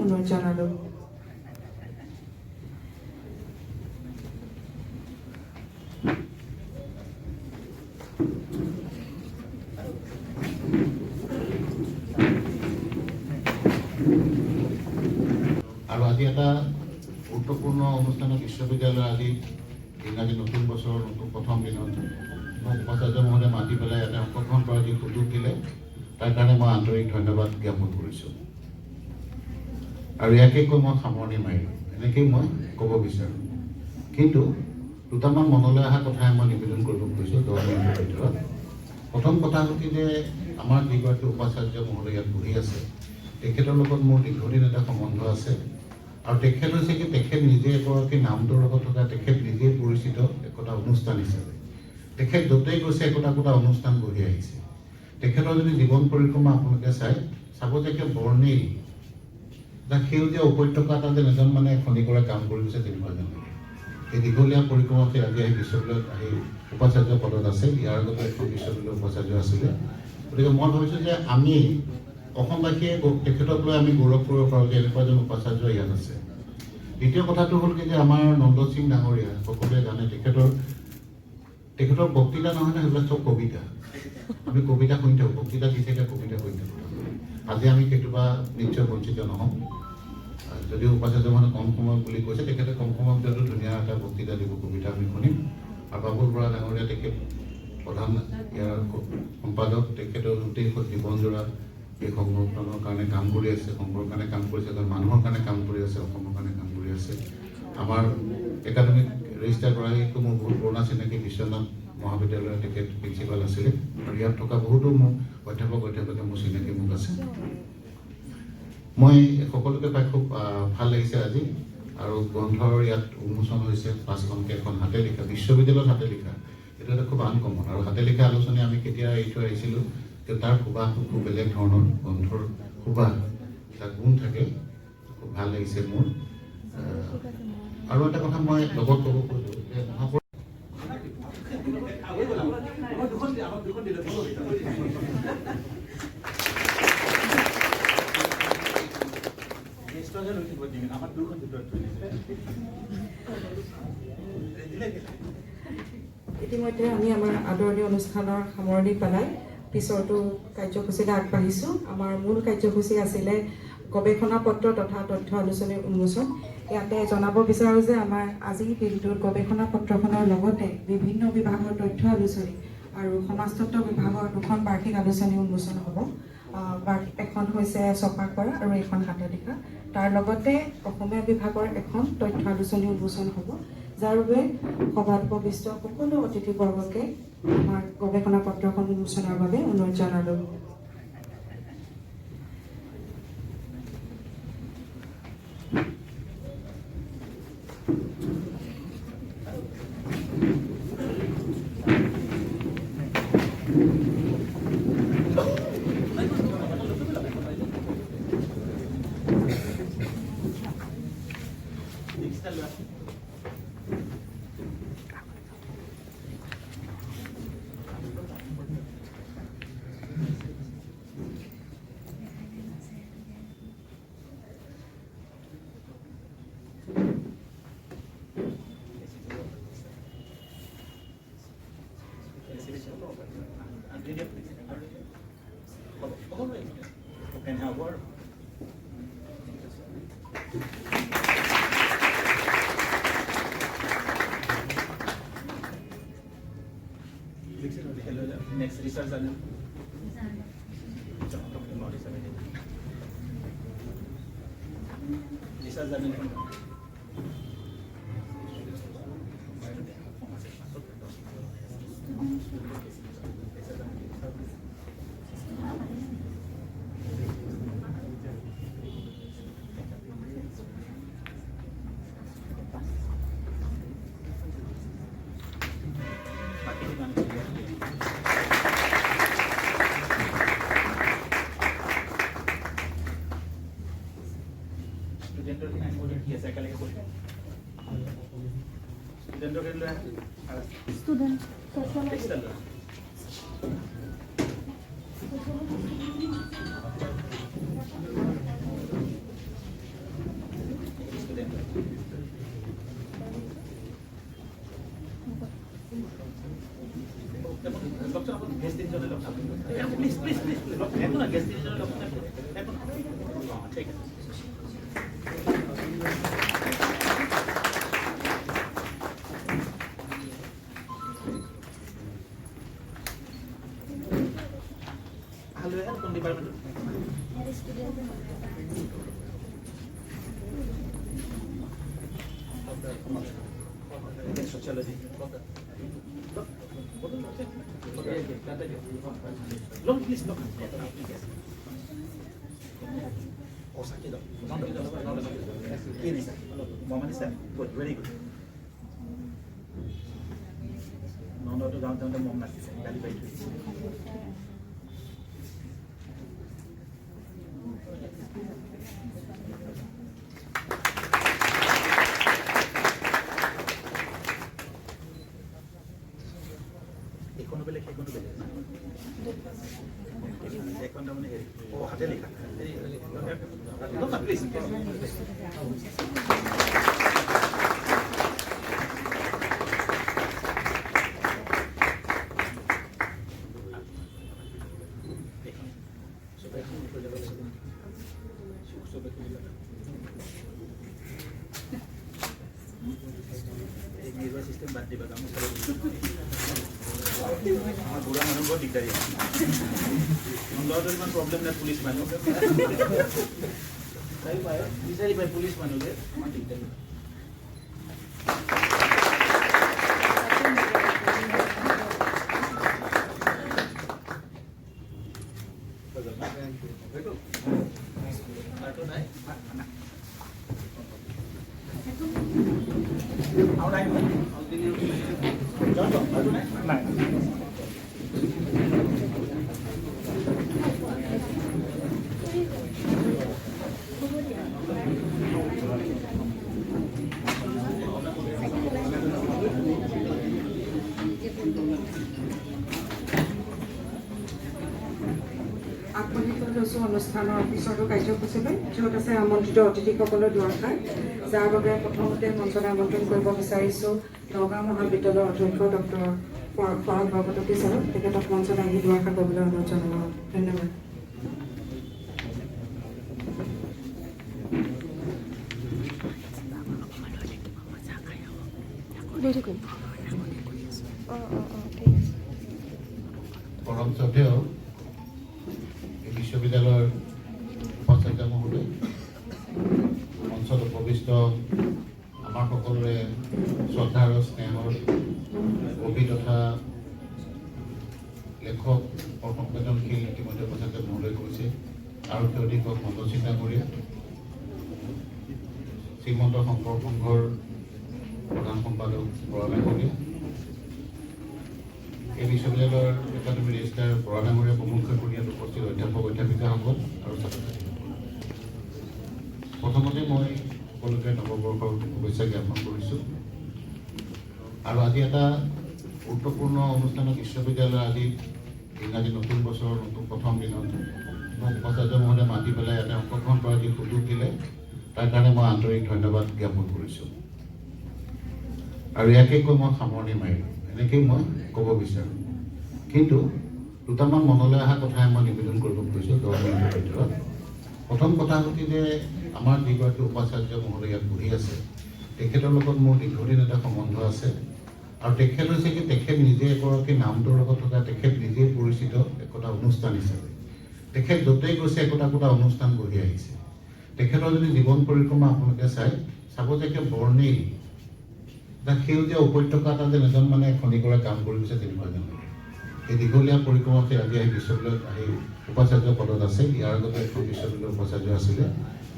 অনুৰোধ জনালো। আৰু আজি এটা গুৰুত্বপূৰ্ণ অনুষ্ঠানত বিশ্ববিদ্যালয় আজি ইংৰাজী নতুন বছৰৰ প্ৰথম দিনত মোক উপাচাৰ্য মহোদয়ে মাতি পেলাই ইয়াতে অংশগ্ৰহণ কৰাৰ যি সুযোগ দিলে তাৰ কাৰণে মই আন্তৰিক ধন্যবাদ জ্ঞাপন কৰিছোঁ। আৰু ইয়াকে কৈ মই সামৰণি মাৰিলোঁ, এনেকেই মই ক'ব বিচাৰোঁ। কিন্তু দুটামান মনলৈ অহা কথাই মই নিবেদন কৰিব খুজিছোঁ 10 মিনিটৰ ভিতৰত। প্ৰথম কথা হ'ল কি যে আমাৰ যিগৰাকী উপাচাৰ্য মহোদয় ইয়াত বহি আছে তেখেতৰ লগত মোৰ দীৰ্ঘদিন এটা সম্বন্ধ আছে। আৰু তেখেত হৈছে কি তেখেত নিজে এগৰাকী নামটোৰ লগত থকা তেখেত নিজেই পৰিচিত একোটা অনুষ্ঠান হিচাপে তেখেত য'তেই গৈছে একোটা অনুষ্ঠান গঢ়ি আহিছে। তেখেতৰ যদি জীৱন পৰিক্ৰমা আপোনালোকে চাব যে বৰ্ণেই এটা সেউজীয়া উপত্যকা এটা যেন এজন মানে খনিকৰে কাম কৰি গৈছে তেনেকুৱা যেন লাগে। এই দীঘলীয়া পৰিক্ৰমাতে আজি আহি বিশ্ববিদ্যালয়ত আহি উপাচাৰ্য পদত আছে। ইয়াৰ আগতে এখন বিশ্ববিদ্যালয়ৰ উপাচাৰ্য আছিলে। গতিকে মই ভাবিছোঁ যে আমি অসমবাসীয়ে তেখেতক লৈ আমি গৌৰৱ কৰিব পাৰোঁ যে এনেকুৱা এজন উপাচাৰ্য ইয়াত আছে। দ্বিতীয় কথাটো হ'ল কি যে আমাৰ নন্দ সিং ডাঙৰীয়া সকলোৱে জানে তেখেতৰ বক্তৃতা নহয় নহয় সেইবিলাক চব কবিতা। আমি কবিতা শুনি থাকোঁ, বক্তৃতা দি থাকে, কবিতা শুনি থাকোঁ। আজি আমি কেতিয়াবা নিশ্চয় বঞ্চিত নহওঁ। যদিও উপাচাৰ্য মানে কম সময় বুলি কৈছে, তেখেতে কম সময়ৰ ভিতৰতো ধুনীয়া এটা বক্তৃতা দিব, কবিতা আমি শুনিম। আৰু বাবুল বৰা ডাঙৰীয়া তেখেত প্ৰধান ইয়াৰ সম্পাদক, তেখেতৰ গোটেই জীৱনজোৰা এই সংগঠনৰ কাৰণে কাম কৰি আছে, সংঘৰ কাৰণে কাম কৰিছে, মানুহৰ কাৰণে কাম কৰি আছে, অসমৰ কাৰণে কাম কৰি আছে। আমাৰ একাডেমিক ৰেজিষ্টাৰ গৰাকীকো মোৰ বহুত পুৰণা চিনাকি, বিশ্বনাথ মহাবিদ্যালয়ৰ তেখেত প্ৰিন্সিপাল আছিলে। আৰু ইয়াত থকা বহুতো মোৰ অধ্যাপকে মোৰ চিনাকি মোক আছে। মই সকলোকে পাই খুব ভাল লাগিছে আজি। আৰু গ্ৰন্থৰ ইয়াত উন্মোচন হৈছে 5খনকৈ, এখন হাতে লিখা, বিশ্ববিদ্যালয়ত হাতে লিখা, এইটো এটা খুব আনকমন। আৰু হাতে লিখা আলোচনী আমি কেতিয়া এৰি থৈ আহিছিলোঁ, তাৰ সুবাসটো খুব বেলেগ ধৰণৰ, গ্ৰন্থৰ সুবাস এটা গুণ থাকে, খুব ভাল লাগিছে মোৰ। আৰু এটা কথা মই লগত ক'ব খোজোঁ যে ইতিমধ্যে আমি আমাৰ আদৰণি অনুষ্ঠানৰ সামৰণি পেলাই পিছৰটো কাৰ্যসূচীলৈ আগবাঢ়িছোঁ। আমাৰ মূল কাৰ্যসূচী আছিলে গৱেষণা পত্ৰ তথা তথ্য আলোচনীৰ উন্মোচন। ইয়াতে জনাব বিচাৰোঁ যে আমাৰ আজিৰ দিনটোত গৱেষণা পত্ৰখনৰ লগতে বিভিন্ন বিভাগৰ তথ্য আলোচনী আৰু সমাজতত্ত্ব বিভাগৰ 2খন বাৰ্ষিক আলোচনী উন্মোচন হ'ব। এখন হৈছে ছপা কৰা আৰু এখন হাতে লিখা। তাৰ লগতে অসমীয়া বিভাগৰ এখন তথ্য আলোচনী উন্মোচন হ'ব, যাৰ বাবে সভাত উপবিষ্ট সকলো অতিথিবৰ্গকে আমাৰ গৱেষণা পত্ৰখন উন্মোচনৰ বাবে অনুৰোধ জনালোঁ। And how were next research and ষ্টুডেণ্টৰ নামবোৰ কি আছে একেলগে কৰি ষ্টুডেণ্টৰ লৈ Student, গেষ্ট তিনিজনে লগ প্লিজ প্লিজ প্লিজ একো না গেষ্ট তিনিজনে লগ একো না ঠিক আছে Hello, কোন department sociology look please look oh sakit dong ini sir moment sir good very good no to down the moment sir very very কোনো বেলেগ কোনো বেলেগ এখন মানে ও হাতে লেখা না প্লিজ সিস্টেম বাদ দিবা আমি আমার বুড়া মানুষ বহুত দিগদারি ইমান প্রবলেম নাই পুলিশ মানুষ বিচারি পাই পুলিশ মানুষে আমার দিগদারি অনুষ্ঠানৰ পিছতো কাৰ্যসূচীলৈ য'ত আছে আমন্ত্ৰিত অতিথিসকলৰ দুআষাৰ যাৰ বাবে প্ৰথমতে মঞ্চলৈ আমন্ত্ৰণ কৰিব বিচাৰিছোঁ নগাঁও মহাবিদ্যালয়ৰ অধ্যক্ষ ডক্টৰ ফৰাদ ভগৱতী ছাৰক তেখেতক মঞ্চলৈ আহি দুআষাৰ কৰিবলৈ অনুৰোধ জনাওঁ ধন্যবাদ পৰম শ্ৰদ্ধেয় বিশ্ববিদ্যালয়ৰ উপাচাৰ্য মহোদয় মঞ্চত উপবিষ্ট আমাৰ সকলোৰে শ্ৰদ্ধা আৰু স্নেহৰ কবি তথা লেখক সংবেদনশীল ইতিমধ্যে উপাচাৰ্য মহোদয় কৈছে আৰু অধিকক মণ্ডল ডাঙৰীয়া শ্ৰীমন্ত শংকৰ সংঘৰ প্ৰধান সম্পাদক বৰা ডাঙৰীয়া এই বিশ্ববিদ্যালয়ৰ একাডেমী ৰেজিষ্ট্ৰাৰ বৰা ডাঙৰীয়া প্ৰমুখ্য কৰিয়াত উপস্থিত অধ্যাপক অধ্যাপিকাসকল আৰু ছাত্ৰ ছাত্ৰী প্ৰথমতে মই সকলোকে নৱবৰ্ষৰ শুভেচ্ছা জ্ঞাপন কৰিছোঁ আৰু আজি এটা গুৰুত্বপূৰ্ণ অনুষ্ঠানত বিশ্ববিদ্যালয় আজি ইংৰাজী নতুন বছৰৰ নতুন প্ৰথম দিনত মোক উপাচাৰ্য মহোদয়ে মাতি পেলাই ইয়াতে অংশগ্ৰহণ কৰাৰ যি সুযোগ দিলে তাৰ কাৰণে মই আন্তৰিক ধন্যবাদ জ্ঞাপন কৰিছোঁ আৰু ইয়াকে কৈ মই সামৰণি মাৰিলোঁ এনেকেই মই ক'ব বিচাৰোঁ কিন্তু দুটামান মনলৈ অহা কথাই মই নিবেদন কৰিব খুজিছোঁ 10 মিনিটৰ ভিতৰত প্ৰথম কথা হ'ল যে আমাৰ যিগৰাকী উপাচাৰ্য মহোদয় ইয়াত বহি আছে তেখেতৰ লগত মোৰ দীৰ্ঘদিন এটা সম্বন্ধ আছে আৰু তেখেত হৈছে কি তেখেত নিজে এগৰাকী নামটোৰ লগত থকা তেখেত নিজেই পৰিচিত একোটা অনুষ্ঠান হিচাপে তেখেত য'তেই গৈছে একোটা অনুষ্ঠান বহি আহিছে তেখেতৰ যদি জীৱন পৰিক্ৰমা আপোনালোকে চাব যে বৰ্ণেই এটা সেউজীয়া উপত্যকা এটা যেন এজন মানে খনিকৰে কাম কৰি গৈছে তেনেকুৱা যেন এই দীঘলীয়া পৰিক্ৰমাতে আজি আহি বিশ্ববিদ্যালয়ত আহি উপাচাৰ্য পদত আছে ইয়াৰ আগতে এখন বিশ্ববিদ্যালয়ৰ উপাচাৰ্য আছিলে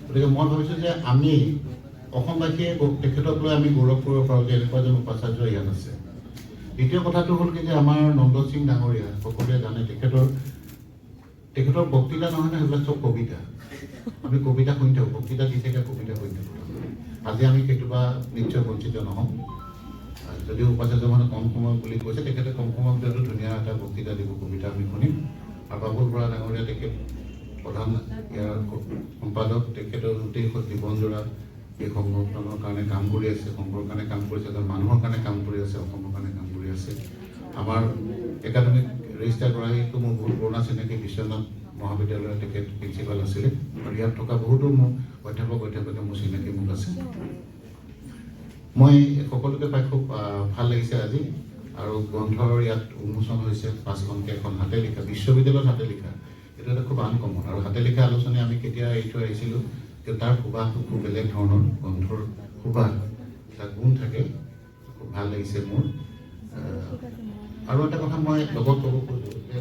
গতিকে মই ভাবিছোঁ যে আমি অসমবাসীয়ে তেখেতক লৈ আমি গৌৰৱ কৰিব পাৰোঁ যে এনেকুৱা এজন উপাচাৰ্য ইয়াত আছে দ্বিতীয় কথাটো হ'ল কি যে আমাৰ নন্দ সিং ডাঙৰীয়া সকলোৱে জানে তেখেতৰ বক্তৃতা নহয় নে সেইবিলাক চব কবিতা আমি কবিতা শুনি থাকোঁ, বক্তৃতা দি থাকে, কবিতা শুনি থাকোঁ। আজি আমি সেইটোপা নিশ্চয় বঞ্চিত নহওঁ। যদিও উপাচাৰ্য মানে কম সময় বুলি কৈছে, তেখেতে কম সময়ৰ ভিতৰতো ধুনীয়া এটা বক্তৃতা দিব, কবিতা আমি শুনিম। আৰু বাবুল বৰা ডাঙৰীয়া তেখেত প্ৰধান ইয়াৰ সম্পাদক, তেখেতৰ গোটেই জীৱনজোৰা এই সংগঠনৰ কাৰণে কাম কৰি আছে, সংঘৰ কাৰণে কাম কৰিছে, মানুহৰ কাৰণে কাম কৰি আছে, অসমৰ কাৰণে কাম কৰি আছে। আমাৰ একাডেমিক ৰেজিষ্টাৰ গৰাকীটো মোৰ বহুত পুৰণা চিনাকি, বিশ্বনাথ মহাবিদ্যালয়ৰ তেখেত প্ৰিন্সিপাল আছিলে, আৰু ইয়াত থকা বহুতো মোৰ অধ্যাপকে মোৰ চিনাকি মোক আছে। মই সকলোকে পাই খুব ভাল লাগিছে আজি। আৰু গ্ৰন্থৰ ইয়াত উন্মোচন হৈছে 5খনকৈ, এখন হাতে লিখা, বিশ্ববিদ্যালয়ত হাতে লিখা, এইটো এটা খুব আনকমন। আৰু হাতে লিখা আলোচনী আমি কেতিয়া এৰি থৈ আহিছিলোঁ, যে তাৰ সুবাসটো খুব বেলেগ ধৰণৰ, গ্ৰন্থৰ সুবাস, এটা গুণ থাকে, খুব ভাল লাগিছে মোৰ। আৰু এটা কথা মই লগত ক'ব খোজোঁ যে